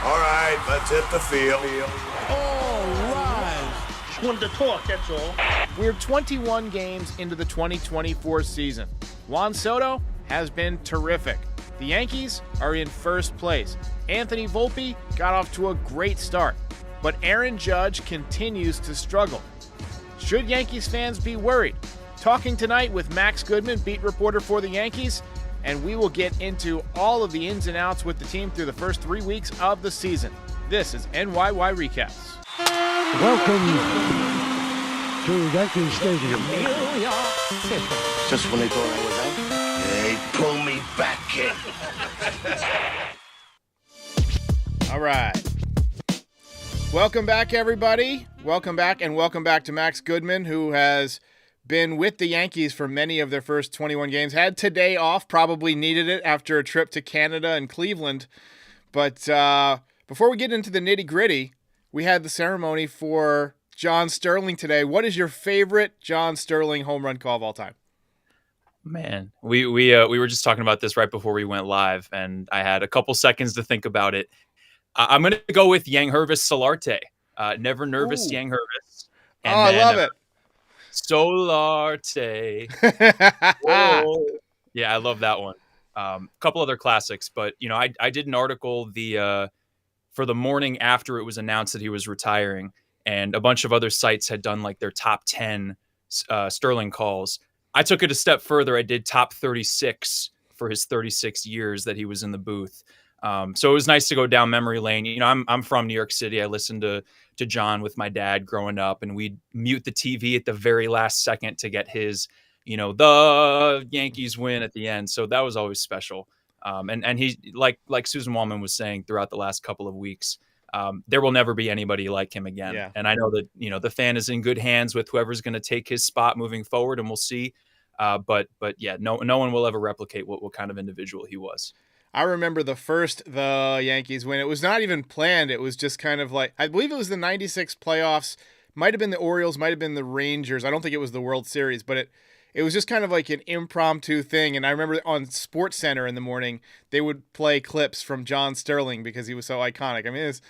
All right, let's hit the field. All right. Just wanted to talk, that's all. We're 21 games into the 2024 season. Juan Soto has been terrific. The Yankees are in first place. Anthony Volpe got off to a great start, but Aaron Judge continues to struggle. Should Yankees fans be worried? Talking tonight with Max Goodman, beat reporter for the Yankees, and we will get into all of the ins and outs with the team through the first 3 weeks of the season. This is NYY Recaps. Welcome to Yankee Stadium. Just when they thought I was out, they pull me back, kid. All right. Welcome back, everybody. Welcome back to Max Goodman, who has been with the Yankees for many of their first 21 games. Had today off, probably needed it after a trip to Canada and Cleveland. But before we get into the nitty-gritty, we had the ceremony for John Sterling today. What is your favorite John Sterling home run call of all time? Man, we were just talking about this right before we went live, and I had a couple seconds to think about it. I'm going to go with Yangervis Solarte. Never nervous, Ooh. Yangervis. I love it. Solarte. Oh. Yeah, I love that one. A couple other classics, but I did an article for the morning after it was announced that he was retiring, and a bunch of other sites had done like their top 10 Sterling calls. I took it a step further. I did top 36 for his 36 years that he was in the booth. So it was nice to go down memory lane. I'm from New York City. I listened to John with my dad growing up, and we'd mute the TV at the very last second to get his, the Yankees win at the end. So that was always special. And he, like Susan Wallman was saying throughout the last couple of weeks, there will never be anybody like him again. Yeah. And I know that, the fan is in good hands with whoever's going to take his spot moving forward, and we'll see. But yeah, no one will ever replicate what kind of individual he was. I remember the Yankees win. It was not even planned. It was just kind of like, I believe it was the 96 playoffs. Might have been the Orioles, might have been the Rangers. I don't think it was the World Series, but it was just kind of like an impromptu thing. And I remember on Sports Center in the morning, they would play clips from John Sterling because he was so iconic. I mean, it's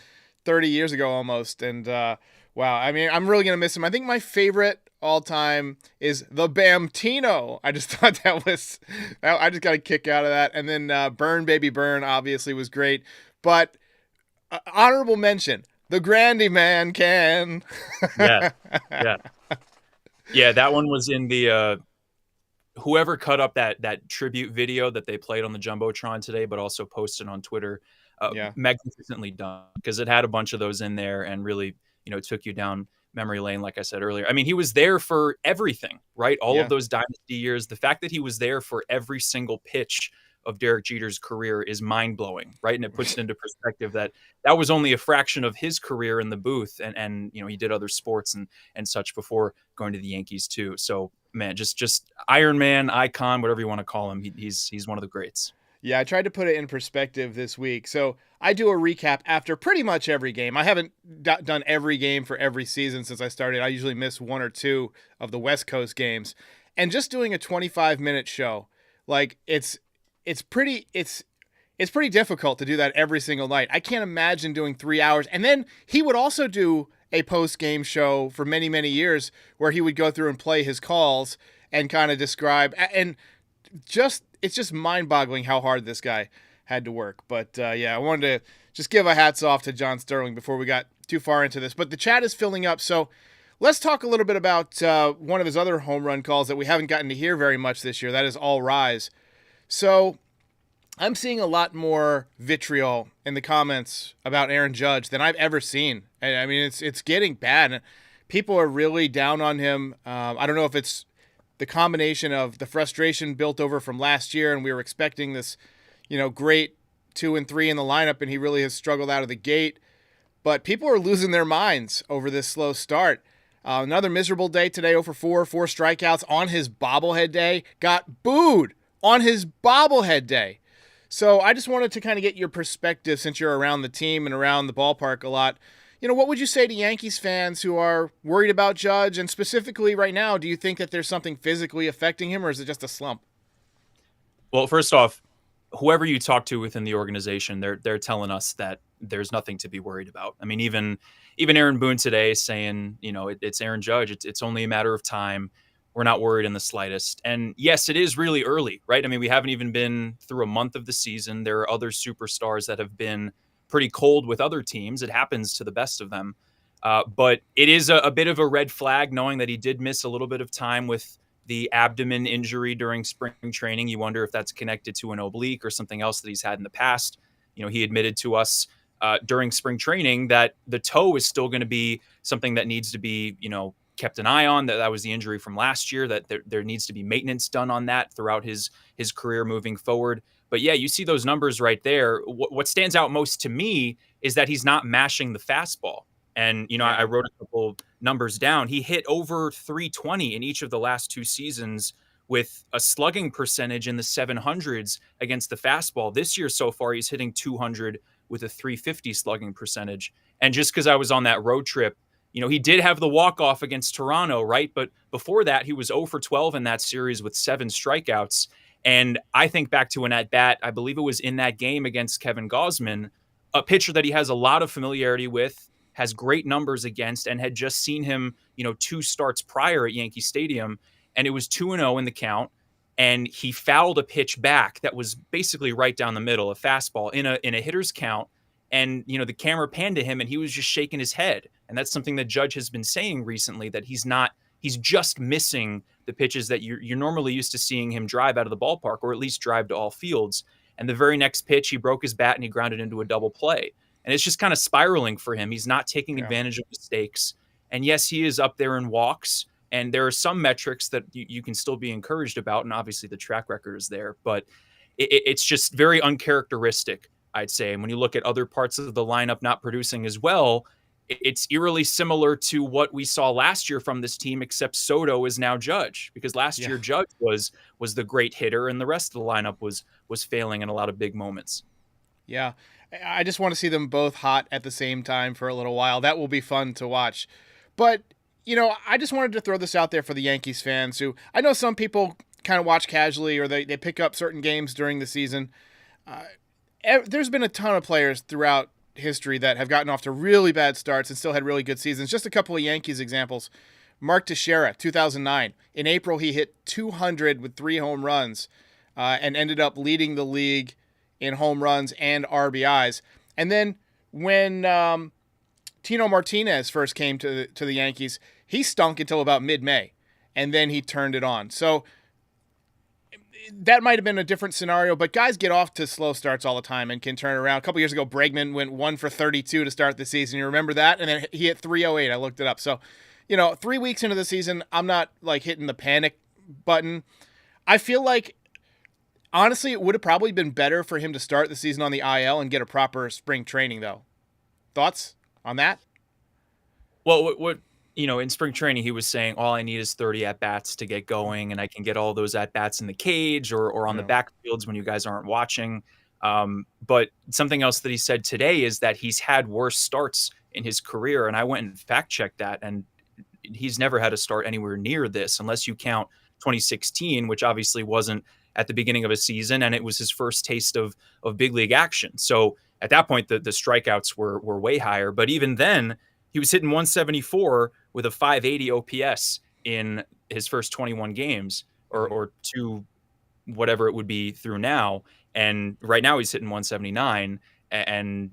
30 years ago almost. And wow, I mean, I'm really going to miss him. I think my favorite all time is the Bamtino. I just thought I just got a kick out of that. And then Burn Baby Burn obviously was great, but honorable mention, the Grandy Man Ken. Yeah. That one was in the whoever cut up that tribute video that they played on the Jumbotron today, but also posted on Twitter. Magnificently done, because it had a bunch of those in there and really took you down memory lane, like I said earlier. I mean, he was there for everything, right? All of those dynasty years. The fact that he was there for every single pitch of Derek Jeter's career is mind-blowing, right? And it puts it into perspective that was only a fraction of his career in the booth, and he did other sports and such before going to the Yankees too. So man, just Iron Man, icon, whatever you want to call him. He's one of the greats. Yeah, I tried to put it in perspective this week. So I do a recap after pretty much every game. I haven't done every game for every season since I started. I usually miss one or two of the West Coast games. And just doing a 25-minute show, like it's pretty difficult to do that every single night. I can't imagine doing 3 hours. And then he would also do a post-game show for many, many years where he would go through and play his calls and kind of describe, and it's just mind-boggling how hard this guy had to work. But I wanted to just give a hats off to John Sterling before we got too far into this. But the chat is filling up, so let's talk a little bit about one of his other home run calls that we haven't gotten to hear very much this year. That is All Rise. So I'm seeing a lot more vitriol in the comments about Aaron Judge than I've ever seen. I mean, it's getting bad. People are really down on him. I don't know if it's the combination of the frustration built over from last year, and we were expecting this, great 2 and 3 in the lineup, and he really has struggled out of the gate. But people are losing their minds over this slow start. Another miserable day today, 0 for 4 strikeouts on his bobblehead day. Got booed on his bobblehead day. So I just wanted to kind of get your perspective, since you're around the team and around the ballpark a lot. What would you say to Yankees fans who are worried about Judge? And specifically right now, do you think that there's something physically affecting him, or is it just a slump? Well, first off, whoever you talk to within the organization, they're telling us that there's nothing to be worried about. I mean, even Aaron Boone today saying, it's Aaron Judge. It's only a matter of time. We're not worried in the slightest. And yes, it is really early, right? I mean, we haven't even been through a month of the season. There are other superstars that have been pretty cold with other teams. It happens to the best of them. But it is a bit of a red flag knowing that he did miss a little bit of time with the abdomen injury during spring training. You wonder if that's connected to an oblique or something else that he's had in the past. He admitted to us during spring training that the toe is still going to be something that needs to be, kept an eye on. That was the injury from last year, that there needs to be maintenance done on that throughout his career moving forward. But yeah, you see those numbers right there. What stands out most to me is that he's not mashing the fastball. And, I wrote a couple numbers down. He hit over 320 in each of the last 2 seasons with a slugging percentage in the 700s against the fastball. This year so far, he's hitting 200 with a 350 slugging percentage. And just because I was on that road trip, he did have the walk-off against Toronto, right? But before that, he was 0 for 12 in that series with 7 strikeouts. And I think back to an at-bat, I believe it was in that game against Kevin Gausman, a pitcher that he has a lot of familiarity with, has great numbers against, and had just seen him, 2 starts prior at Yankee Stadium, and it was 2-0 in the count, and he fouled a pitch back that was basically right down the middle, a fastball in a hitter's count, and the camera panned to him, and he was just shaking his head, and that's something that Judge has been saying recently, that he's just missing the pitches that you're normally used to seeing him drive out of the ballpark, or at least drive to all fields. And the very next pitch, he broke his bat and he grounded into a double play. And it's just kind of spiraling for him. He's not taking advantage of mistakes. And yes, he is up there in walks. And there are some metrics that you can still be encouraged about. And obviously the track record is there. But it's just very uncharacteristic, I'd say. And when you look at other parts of the lineup not producing as well, it's eerily similar to what we saw last year from this team, except Soto is now Judge. Because last year Judge was the great hitter and the rest of the lineup was failing in a lot of big moments. Yeah. I just want to see them both hot at the same time for a little while. That will be fun to watch. But, I just wanted to throw this out there for the Yankees fans who, I know some people kind of watch casually or they pick up certain games during the season. There's been a ton of players throughout history that have gotten off to really bad starts and still had really good seasons. Just a couple of Yankees examples. Mark Teixeira, 2009. In April, he hit 200 with 3 home runs and ended up leading the league in home runs and RBIs. And then when Tino Martinez first came to the Yankees, he stunk until about mid-May, and then he turned it on. So that might have been a different scenario, but guys get off to slow starts all the time and can turn around. A couple years ago, Bregman went 1 for 32 to start the season. You remember that? And then he hit 308. I looked it up. So, 3 weeks into the season, I'm not like hitting the panic button. I feel like, honestly, it would have probably been better for him to start the season on the IL and get a proper spring training, though. Thoughts on that? Well, what in spring training, he was saying, all I need is 30 at-bats to get going, and I can get all those at-bats in the cage or on the backfields when you guys aren't watching. But something else that he said today is that he's had worse starts in his career, and I went and fact-checked that, and he's never had a start anywhere near this, unless you count 2016, which obviously wasn't at the beginning of a season, and it was his first taste of big league action. So at that point, the strikeouts were way higher. But even then, he was hitting 174 with a 580 OPS in his first 21 games, or 2, whatever it would be through now. And right now he's hitting 179, and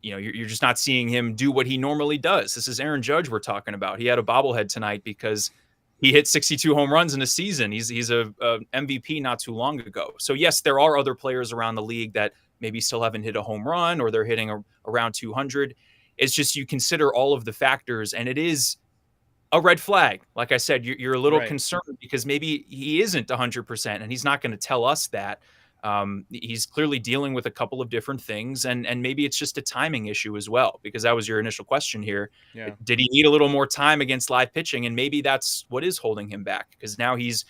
you're just not seeing him do what he normally does. This is Aaron Judge we're talking about. He had a bobblehead tonight because he hit 62 home runs in a season. He's a MVP not too long ago. So yes, there are other players around the league that maybe still haven't hit a home run, or they're hitting around 200. It's just you consider all of the factors, and it is a red flag. Like I said, you're a little concerned because maybe he isn't 100%, and he's not going to tell us that. He's clearly dealing with a couple of different things, and maybe it's just a timing issue as well, because that was your initial question here. Yeah. Did he need a little more time against live pitching? And maybe that's what is holding him back, because now he's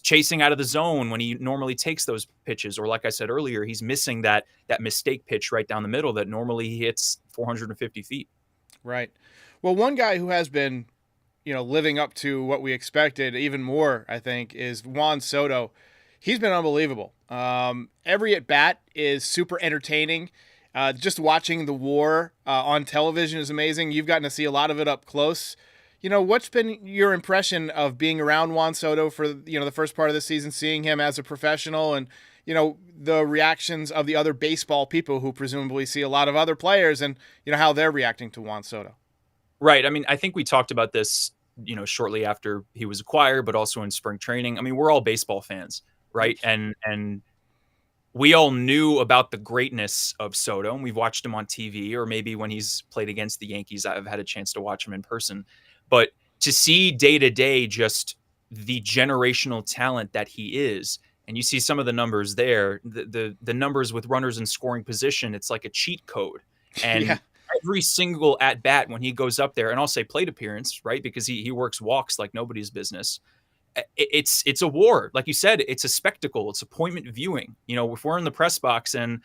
chasing out of the zone when he normally takes those pitches. Or like I said earlier, he's missing that mistake pitch right down the middle that normally he hits 450 feet. Right. Well, one guy who has been, living up to what we expected even more, I think, is Juan Soto. He's been unbelievable. Every at bat is super entertaining. Just watching the WAR on television is amazing. You've gotten to see a lot of it up close. What's been your impression of being around Juan Soto for the first part of the season, seeing him as a professional, and the reactions of the other baseball people who presumably see a lot of other players, and how they're reacting to Juan Soto? Right. I mean, I think we talked about this, shortly after he was acquired, but also in spring training. I mean, we're all baseball fans, right? And we all knew about the greatness of Soto, and we've watched him on TV, or maybe when he's played against the Yankees, I've had a chance to watch him in person. But to see day to day just the generational talent that he is, and you see some of the numbers there, the numbers with runners in scoring position, it's like a cheat code. And Yeah. every single at bat when he goes up there, and I'll say plate appearance, right? Because he works walks like nobody's business. It's a war. Like you said, it's a spectacle. It's appointment viewing. If we're in the press box and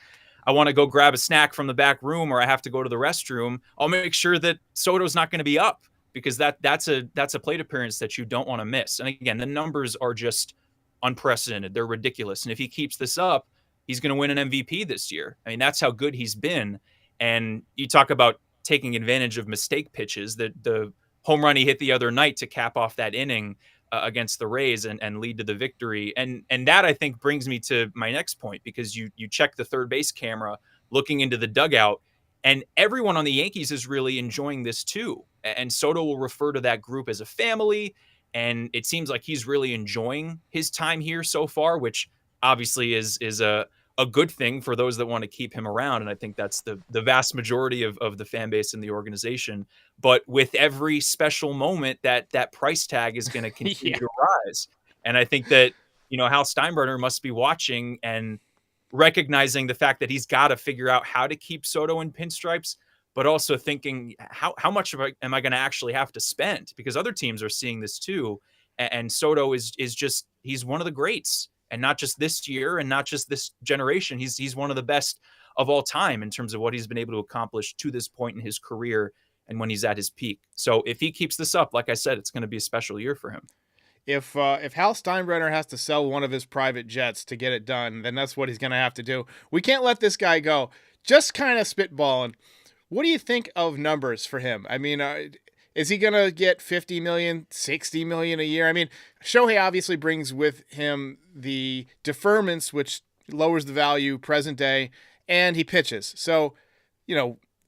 I want to go grab a snack from the back room, or I have to go to the restroom, I'll make sure that Soto's not going to be up, because that's a plate appearance that you don't want to miss. And again, the numbers are just unprecedented. They're ridiculous. And if he keeps this up, he's going to win an MVP this year. I mean, that's how good he's been. And you talk about taking advantage of mistake pitches, the home run he hit the other night to cap off that inning against the Rays and lead to the victory. And that, I think, brings me to my next point, because you check the third base camera looking into the dugout, and everyone on the Yankees is really enjoying this too. And Soto will refer to that group as a family. And it seems like he's really enjoying his time here so far, which obviously is a good thing for those that want to keep him around. And I think that's the vast majority of the fan base in the organization. But with every special moment, that price tag is going to continue to rise. And I think that, Hal Steinbrenner must be watching and recognizing the fact that he's got to figure out how to keep Soto in pinstripes, but also thinking how much am I going to actually have to spend? Because other teams are seeing this too. And Soto is just, he's one of the greats. And not just this year and not just this generation. He's one of the best of all time in terms of what he's been able to accomplish to this point in his career and when he's at his peak. So if he keeps this up, like I said, it's going to be a special year for him. If Hal Steinbrenner has to sell one of his private jets to get it done, then that's what he's going to have to do. We can't let this guy go. Just kind of spitballing. What do you think of numbers for him? I mean, is he going to get 50 million, 60 million a year? I mean, Shohei obviously brings with him the deferments, which lowers the value present day, and he pitches. So,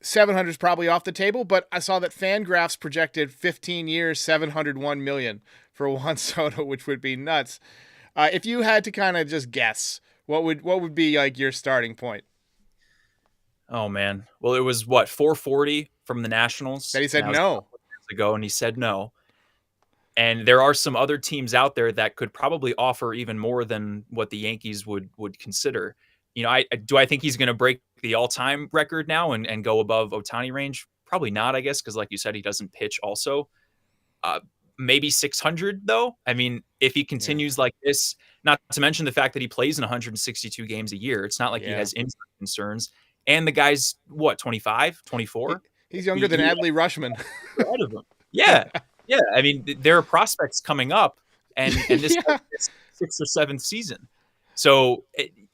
700 is probably off the table, but I saw that Fangraphs projected 15 years, 701 million for Juan Soto, which would be nuts. If you had to kind of just guess, what would be like your starting point? Oh man. Well, it was what, 440 from the Nationals? That he said no. Ago, and he said no. And there are some other teams out there that could probably offer even more than what the Yankees would consider. I think he's going to break the all-time record now and go above Ohtani range? Probably not, I guess, because like you said, he doesn't pitch also. Maybe 600 though. I mean, if he continues like this, not to mention the fact that he plays in 162 games a year, it's not like he has injury concerns. And the guy's what, 25, 24? He's younger than Adley Rutschman. Ahead of him. Yeah. Yeah. I mean, there are prospects coming up, and this is 6th or 7th season. So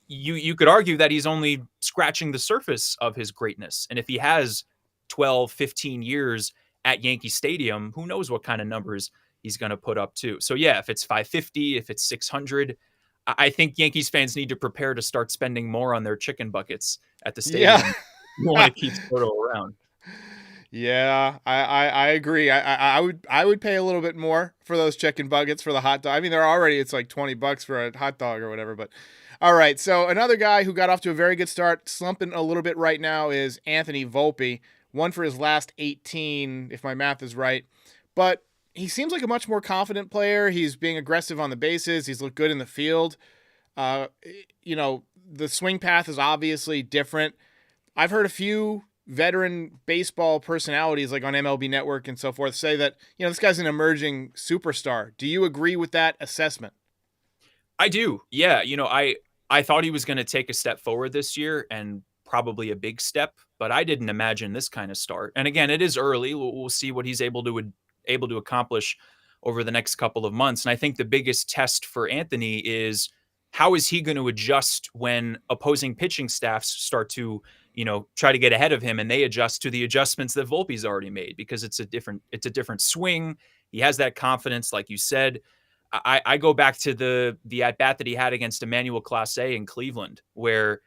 you could argue that he's only scratching the surface of his greatness. And if he has 12, 15 years at Yankee Stadium, who knows what kind of numbers he's going to put up too. So yeah, if it's 550, if it's 600, I think Yankees fans need to prepare to start spending more on their chicken buckets at the stadium. Yeah. You want to keep Soto around. Yeah, I agree. I would pay a little bit more for those chicken buckets for the hot dog. I mean, it's like $20 for a hot dog or whatever. But all right, so another guy who got off to a very good start, slumping a little bit right now, is Anthony Volpe. 1 for his last 18, if my math is right. But he seems like a much more confident player. He's being aggressive on the bases. He's looked good in the field. The swing path is obviously different. I've heard a few veteran baseball personalities like on MLB Network and so forth say that, this guy's an emerging superstar. Do you agree with that assessment? I do. Yeah. I thought he was going to take a step forward this year, and probably a big step, but I didn't imagine this kind of start. And again, it is early. We'll see what he's able to accomplish over the next couple of months. And I think the biggest test for Anthony is how is he going to adjust when opposing pitching staffs start to, try to get ahead of him and they adjust to the adjustments that Volpe's already made, because it's a different swing. He has that confidence, like you said. I go back to the at bat that he had against Emmanuel Clase in Cleveland, where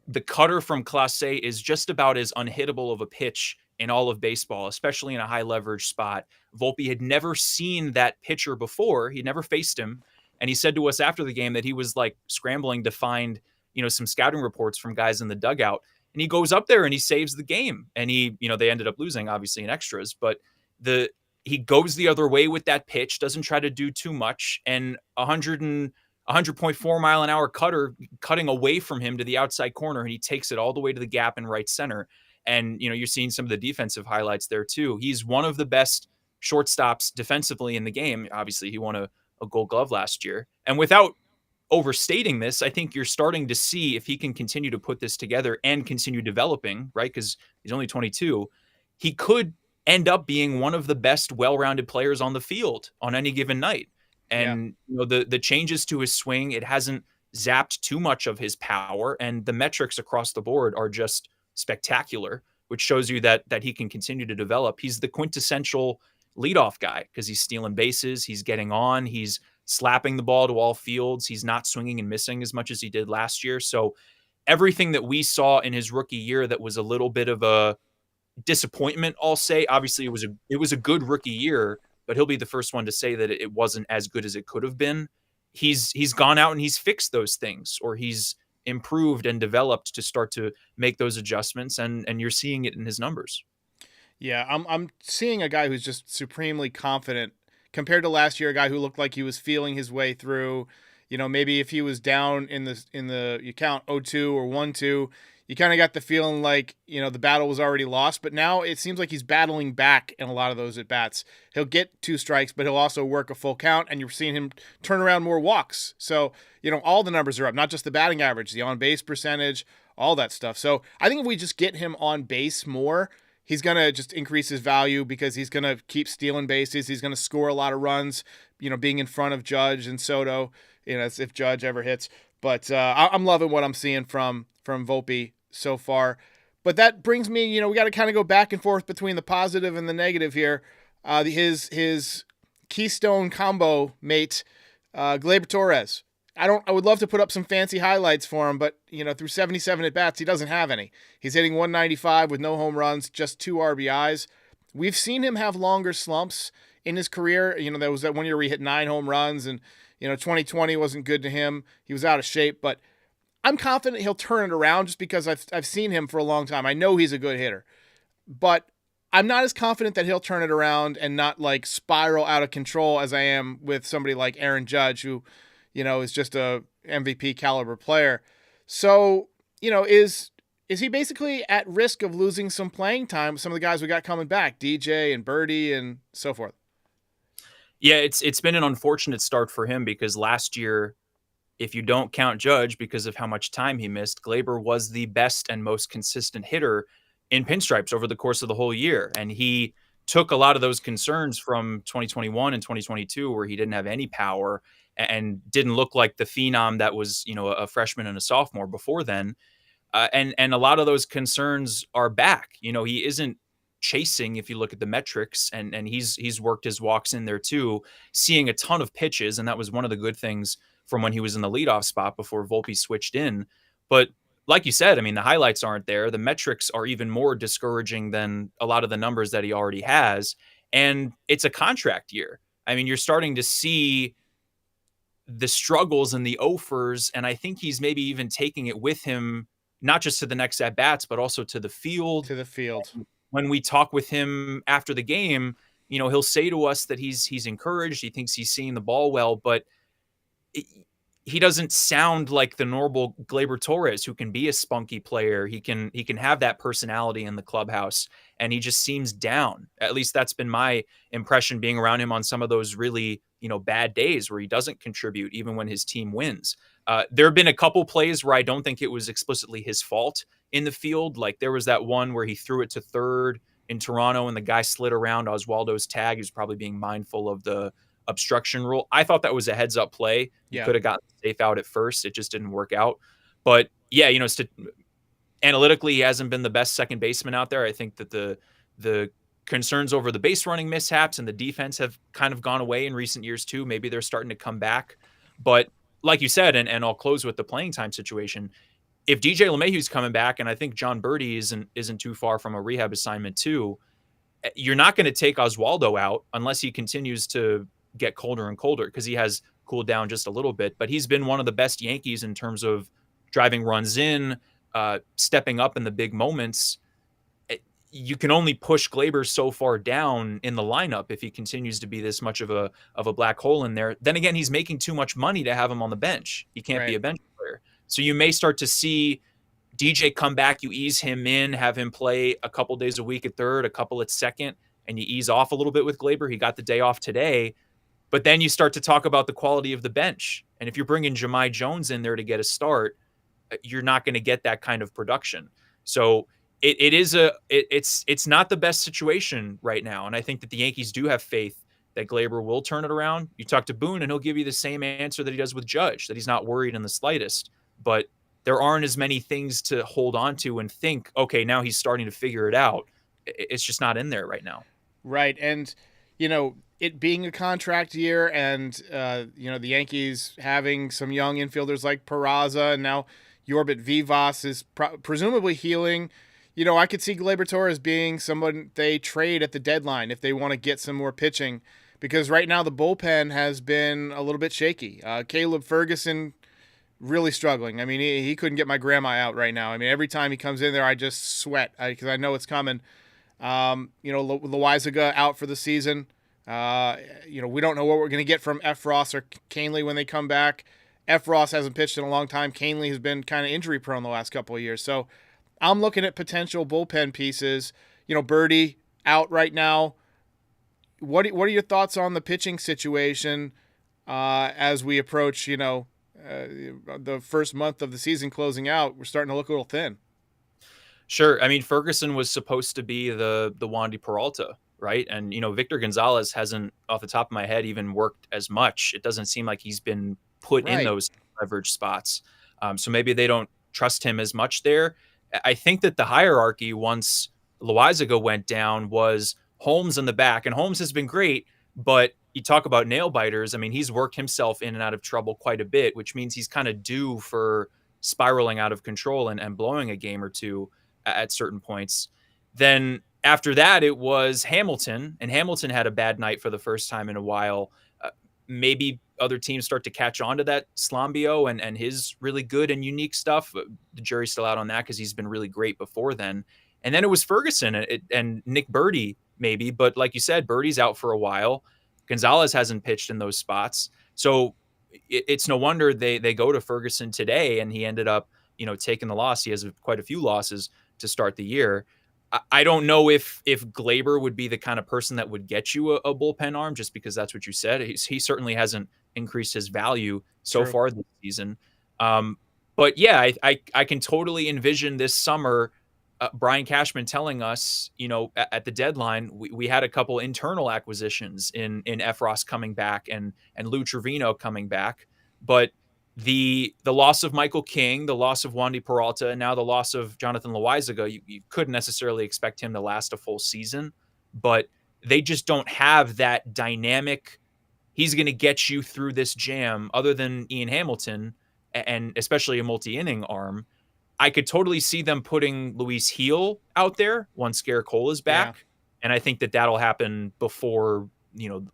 the cutter from Clase is just about as unhittable of a pitch in all of baseball, especially in a high leverage spot. Volpe had never seen that pitcher before. He'd never faced him. And he said to us after the game that he was like scrambling to find, some scouting reports from guys in the dugout. And he goes up there and he saves the game. And they ended up losing, obviously, in extras. But he goes the other way with that pitch, doesn't try to do too much. And 100.4 mile an hour cutter cutting away from him to the outside corner. And he takes it all the way to the gap in right center. And, you're seeing some of the defensive highlights there too. He's one of the best shortstops defensively in the game. Obviously, he won a Gold Glove last year. And without overstating this, I think you're starting to see if he can continue to put this together and continue developing, right? Because he's only 22. He could end up being one of the best well-rounded players on the field on any given night. And the changes to his swing, it hasn't zapped too much of his power. And the metrics across the board are just spectacular, which shows you that he can continue to develop. He's the quintessential leadoff guy because he's stealing bases, he's getting on, he's slapping the ball to all fields, he's not swinging and missing as much as he did last year. So everything that we saw in his rookie year that was a little bit of a disappointment, I'll say, obviously it was a good rookie year, but he'll be the first one to say that it wasn't as good as it could have been. He's gone out and he's fixed those things, or he's improved and developed to start to make those adjustments, and you're seeing it in his numbers. Yeah, I'm seeing a guy who's just supremely confident compared to last year, a guy who looked like he was feeling his way through. Maybe if he was down in the you count 0-2 or 1-2, you kind of got the feeling like, the battle was already lost, but now it seems like he's battling back in a lot of those at bats. He'll get 2 strikes, but he'll also work a full count, and you're seeing him turn around more walks. So, all the numbers are up, not just the batting average, the on-base percentage, all that stuff. So I think if we just get him on base more, he's going to just increase his value because he's going to keep stealing bases. He's going to score a lot of runs, being in front of Judge and Soto, if Judge ever hits. But I'm loving what I'm seeing from Volpe so far. But that brings me, we got to kind of go back and forth between the positive and the negative here. His Keystone combo mate, Gleyber Torres. I would love to put up some fancy highlights for him, but through 77 at bats, he doesn't have any. He's hitting 195 with no home runs, just 2 RBIs. We've seen him have longer slumps in his career. There was that one year where he hit 9 home runs, and 2020 wasn't good to him. He was out of shape, but I'm confident he'll turn it around just because I've seen him for a long time. I know he's a good hitter, but I'm not as confident that he'll turn it around and not like spiral out of control as I am with somebody like Aaron Judge, who, is just a MVP caliber player. So, is he basically at risk of losing some playing time with some of the guys we got coming back, DJ and Birdie and so forth? Yeah, it's been an unfortunate start for him because last year, if you don't count Judge because of how much time he missed, Gleyber was the best and most consistent hitter in pinstripes over the course of the whole year. And he took a lot of those concerns from 2021 and 2022 where he didn't have any power and didn't look like the phenom that was, a freshman and a sophomore before then. And a lot of those concerns are back. He isn't chasing, if you look at the metrics, and he's worked his walks in there too, seeing a ton of pitches. And that was one of the good things from when he was in the leadoff spot before Volpe switched in. But like you said, the highlights aren't there. The metrics are even more discouraging than a lot of the numbers that he already has. And it's a contract year. You're starting to see the struggles and the offers, and I think he's maybe even taking it with him, not just to the next at bats, but also to the field. When we talk with him after the game, he'll say to us that he's encouraged. He thinks he's seeing the ball well, but he doesn't sound like the normal Gleyber Torres, who can be a spunky player. He can have that personality in the clubhouse, and he just seems down. At least that's been my impression being around him on some of those really, bad days where he doesn't contribute even when his team wins. There have been a couple plays where I don't think it was explicitly his fault in the field. Like there was that one where he threw it to third in Toronto and the guy slid around Oswaldo's tag. He was probably being mindful of the obstruction rule. I thought that was a heads up play. You could have gotten safe out at first. It just didn't work out. But yeah, analytically, he hasn't been the best second baseman out there. I think that the concerns over the base running mishaps and the defense have kind of gone away in recent years too. Maybe they're starting to come back. But like you said, and I'll close with the playing time situation. If DJ LeMahieu's coming back, and I think John Birdie isn't too far from a rehab assignment too, you're not going to take Oswaldo out unless he continues to get colder and colder, because he has cooled down just a little bit. But he's been one of the best Yankees in terms of driving runs in, stepping up in the big moments. You can only push Gleyber so far down in the lineup if he continues to be this much of a black hole in there. Then again, he's making too much money to have him on the bench. He can't be a bench player. So you may start to see DJ come back, you ease him in, have him play a couple days a week at third, a couple at second, and you ease off a little bit with Gleyber. He got the day off today. But then you start to talk about the quality of the bench. And if you're bringing Jahmai Jones in there to get a start, you're not going to get that kind of production. So it's not the best situation right now. And I think that the Yankees do have faith that Gleyber will turn it around. You talk to Boone and he'll give you the same answer that he does with Judge, that he's not worried in the slightest. But there aren't as many things to hold on to and think, okay, now he's starting to figure it out. It's just not in there right now. Right. And, it being a contract year and, the Yankees having some young infielders like Peraza, and now Yorbit Vivas is presumably healing. I could see Gleyber Torres being someone they trade at the deadline if they want to get some more pitching, because right now the bullpen has been a little bit shaky. Caleb Ferguson really struggling. I mean, he couldn't get my grandma out right now. I mean, every time he comes in there, I just sweat because I know it's coming. Loizaga out for the season. We don't know what we're going to get from Efros or Canely when they come back. Efros hasn't pitched in a long time. Canely has been kind of injury prone the last couple of years. So I'm looking at potential bullpen pieces. Birdie out right now. What are your thoughts on the pitching situation as we approach, the first month of the season closing out? We're starting to look a little thin. Sure. I mean, Ferguson was supposed to be the Wandy Peralta, right? And, Victor Gonzalez hasn't, off the top of my head, even worked as much. It doesn't seem like he's been put in those leverage spots. So maybe they don't trust him as much there. I think that the hierarchy, once Loizaga went down, was Holmes in the back. And Holmes has been great, but you talk about nail biters. I mean, he's worked himself in and out of trouble quite a bit, which means he's kind of due for spiraling out of control and blowing a game or two at certain points. Then after that, it was Hamilton, and Hamilton had a bad night for the first time in a while. Maybe other teams start to catch on to that Slambio and his really good and unique stuff. The jury's still out on that because he's been really great before then. And then it was Ferguson and Nick Birdie, maybe. But like you said, Birdie's out for a while. Gonzalez hasn't pitched in those spots. So it's no wonder they go to Ferguson today, and he ended up, taking the loss. He has quite a few losses to start the year. I don't know if Gleyber would be the kind of person that would get you a bullpen arm, just because that's what you said. He certainly hasn't increased his value so far this season. But yeah, I can totally envision this summer, Brian Cashman telling us, at the deadline, we had a couple internal acquisitions in Efros coming back and Lou Trevino coming back. But the loss of Michael King, the loss of Wandy Peralta, and now the loss of Jonathan Loizaga, you couldn't necessarily expect him to last a full season, but they just don't have that dynamic. He's going to get you through this jam other than Ian Hamilton, and especially a multi-inning arm. I could totally see them putting Luis Gil out there once Garrett Cole is back. Yeah. And I think that that'll happen before,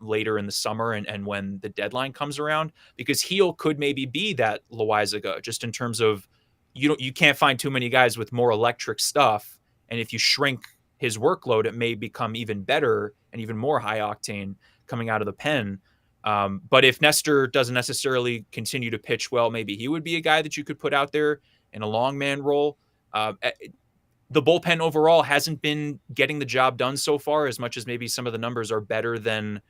later in the summer and when the deadline comes around, because Gil could maybe be that Loizaga, just in terms of you can't find too many guys with more electric stuff. And if you shrink his workload, it may become even better and even more high octane coming out of the pen. But if Nestor doesn't necessarily continue to pitch well, maybe he would be a guy that you could put out there in a long man role. The bullpen overall hasn't been getting the job done so far, as much as maybe some of the numbers are better than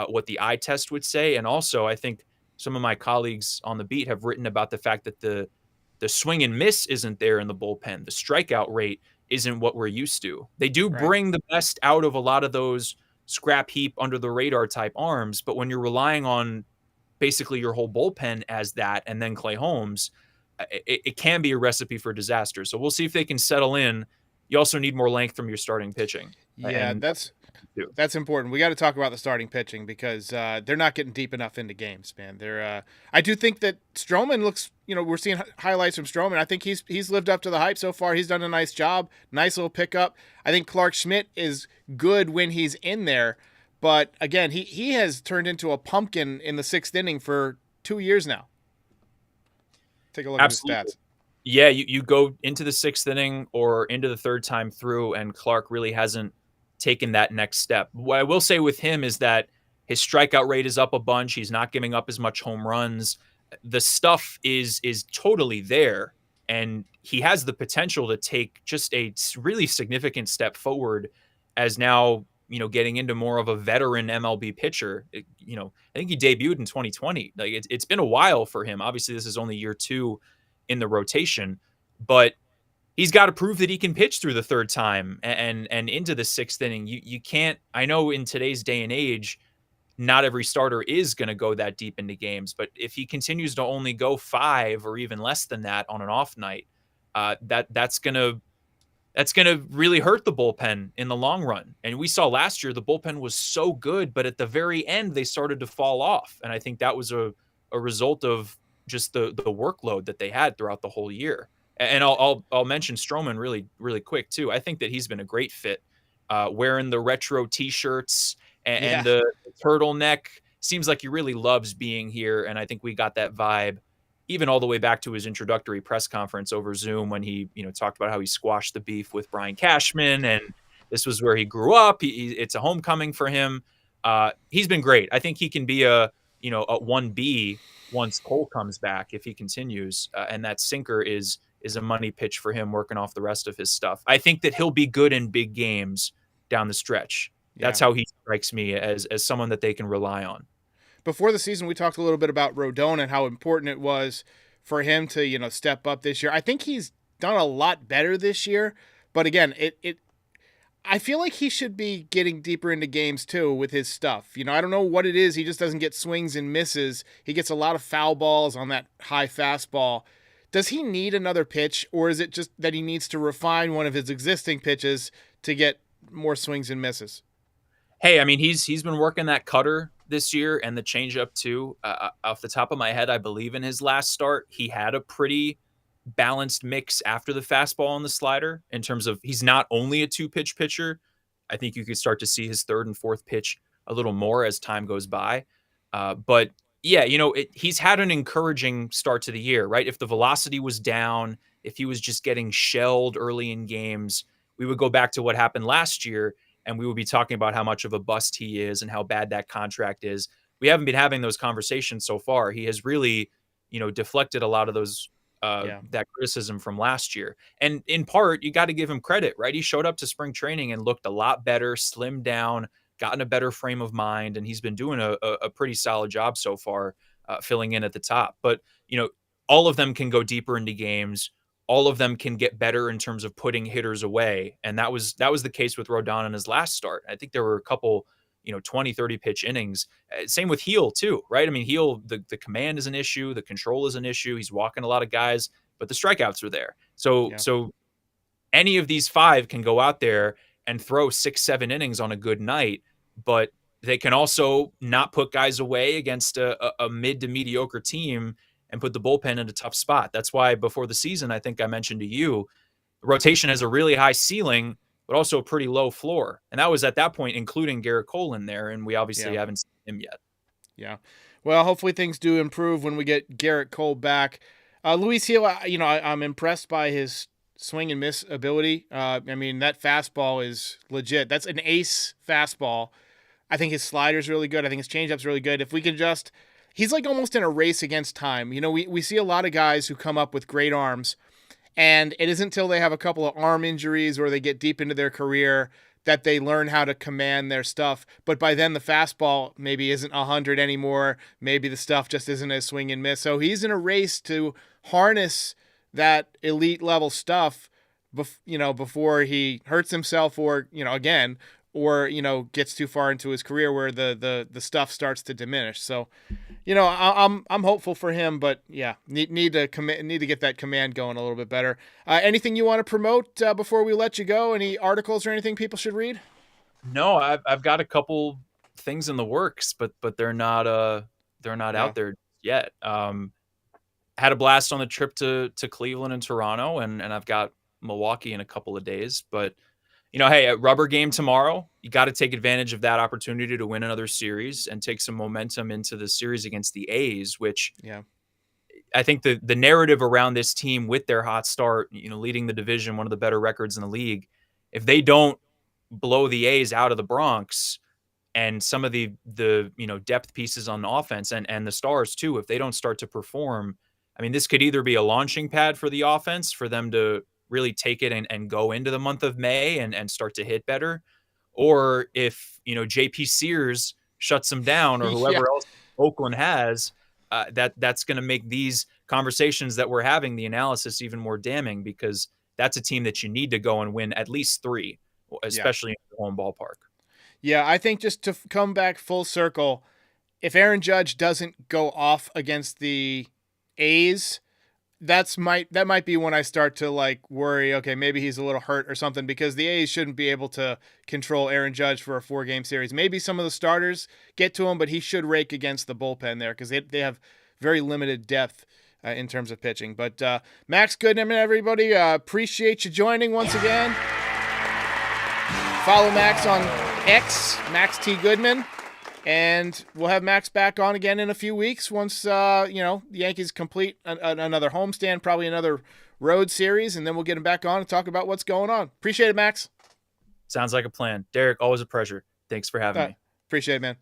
what the eye test would say. And also, I think some of my colleagues on the beat have written about the fact that the swing and miss isn't there in the bullpen. The strikeout rate isn't what we're used to. They do bring the best out of a lot of those scrap heap under the radar type arms. But when you're relying on basically your whole bullpen as that, and then Clay Holmes, it can be a recipe for disaster. So we'll see if they can settle in. You also need more length from your starting pitching. Yeah, And that's important. We got to talk about the starting pitching because they're not getting deep enough into games, man. I do think that Stroman looks, we're seeing highlights from Stroman. I think he's lived up to the hype so far. He's done a nice job, nice little pickup. I think Clark Schmidt is good when he's in there, but again, he has turned into a pumpkin in the 6th inning for 2 years now. Take a look Absolutely. at the stats. Yeah, you go into the 6th inning or into the 3rd time through, and Clark really hasn't taken that next step. What I will say with him is that his strikeout rate is up a bunch. He's not giving up as much home runs. The stuff is totally there, and he has the potential to take just a really significant step forward as now, getting into more of a veteran MLB pitcher. I think he debuted in 2020. Like it's been a while for him. Obviously, this is only year 2 in the rotation, but he's got to prove that he can pitch through the 3rd time and into the 6th inning. You can't. I know in today's day and age, not every starter is going to go that deep into games, but if he continues to only go 5 or even less than that on an off night, that's gonna really hurt the bullpen in the long run. And we saw last year the bullpen was so good, but at the very end they started to fall off, and I think that was a result of just the workload that they had throughout the whole year. And I'll mention Stroman really, really quick too. I think that he's been a great fit, wearing the retro T-shirts and the turtleneck. Seems like he really loves being here, and I think we got that vibe even all the way back to his introductory press conference over Zoom when he talked about how he squashed the beef with Brian Cashman, and this was where he grew up. It's a homecoming for him. He's been great. I think he can be a 1B once Cole comes back if he continues, and that sinker is a money pitch for him working off the rest of his stuff. I think that he'll be good in big games down the stretch. That's how he strikes me as someone that they can rely on. Before the season, we talked a little bit about Rodon and how important it was for him to, step up this year. I think he's done a lot better this year, but again, I feel like he should be getting deeper into games too with his stuff. I don't know what it is. He just doesn't get swings and misses. He gets a lot of foul balls on that high fastball. Does he need another pitch, or is it just that he needs to refine one of his existing pitches to get more swings and misses? Hey, I mean, he's been working that cutter this year and the changeup too. Off the top of my head, I believe in his last start, he had a pretty balanced mix after the fastball and the slider in terms of he's not only a 2-pitch pitcher. I think you could start to see his 3rd and 4th pitch a little more as time goes by. But yeah, he's had an encouraging start to the year, right? If the velocity was down, if he was just getting shelled early in games, we would go back to what happened last year, and we would be talking about how much of a bust he is and how bad that contract is. We haven't been having those conversations so far. He has really, deflected a lot of those that criticism from last year. And in part, you got to give him credit, right? He showed up to spring training and looked a lot better, slimmed down, gotten a better frame of mind, and he's been doing a pretty solid job so far, filling in at the top. But, all of them can go deeper into games. All of them can get better in terms of putting hitters away. And that was the case with Rodon in his last start. I think there were a couple, 20, 30 pitch innings. Same with Heel too, right? I mean, Heel, the command is an issue. The control is an issue. He's walking a lot of guys, but the strikeouts are there. So any of these 5 can go out there and throw 6, 7 innings on a good night, but they can also not put guys away against a mid to mediocre team and put the bullpen in a tough spot. That's why before the season, I think I mentioned to you, rotation has a really high ceiling, but also a pretty low floor. And that was at that point, including Garrett Cole in there. And we obviously haven't seen him yet. Yeah. Well, hopefully things do improve when we get Garrett Cole back. Luis Heel, I'm impressed by his swing and miss ability. I mean, that fastball is legit. That's an ace fastball. I think his slider's really good. I think his changeup's really good. If we can just, he's like almost in a race against time. We see a lot of guys who come up with great arms, and it isn't until they have a couple of arm injuries or they get deep into their career that they learn how to command their stuff. But by then the fastball maybe isn't 100 anymore. Maybe the stuff just isn't as swing and miss. So he's in a race to harness that elite level stuff, before he hurts himself or, again, or, gets too far into his career where the stuff starts to diminish. So, I'm hopeful for him, but yeah, need to get that command going a little bit better. Anything you want to promote before we let you go? Any articles or anything people should read? No, I've got a couple things in the works, but they're not out there yet. Had a blast on the trip to Cleveland and Toronto, and I've got Milwaukee in a couple of days. But hey, a rubber game tomorrow. You got to take advantage of that opportunity to win another series and take some momentum into the series against the A's, which I think the narrative around this team with their hot start, leading the division, one of the better records in the league, if they don't blow the A's out of the Bronx, and some of the depth pieces on the offense and the stars too, if they don't start to perform, I mean, this could either be a launching pad for the offense for them to really take it and go into the month of May and start to hit better. Or if, JP Sears shuts them down or whoever else Oakland has, that's going to make these conversations that we're having, the analysis, even more damning, because that's a team that you need to go and win at least 3, especially in the home ballpark. Yeah, I think just to come back full circle, if Aaron Judge doesn't go off against the A's, that might be when I start to worry, okay, maybe he's a little hurt or something, because the A's shouldn't be able to control Aaron Judge for a 4-game series. Maybe some of the starters get to him, but he should rake against the bullpen there because they have very limited depth in terms of pitching. But Max Goodman, everybody, appreciate you joining once again. Follow Max on X, Max T. Goodman. And we'll have Max back on again in a few weeks once, the Yankees complete another homestand, probably another road series, and then we'll get him back on and talk about what's going on. Appreciate it, Max. Sounds like a plan. Derek, always a pleasure. Thanks for having me. Appreciate it, man.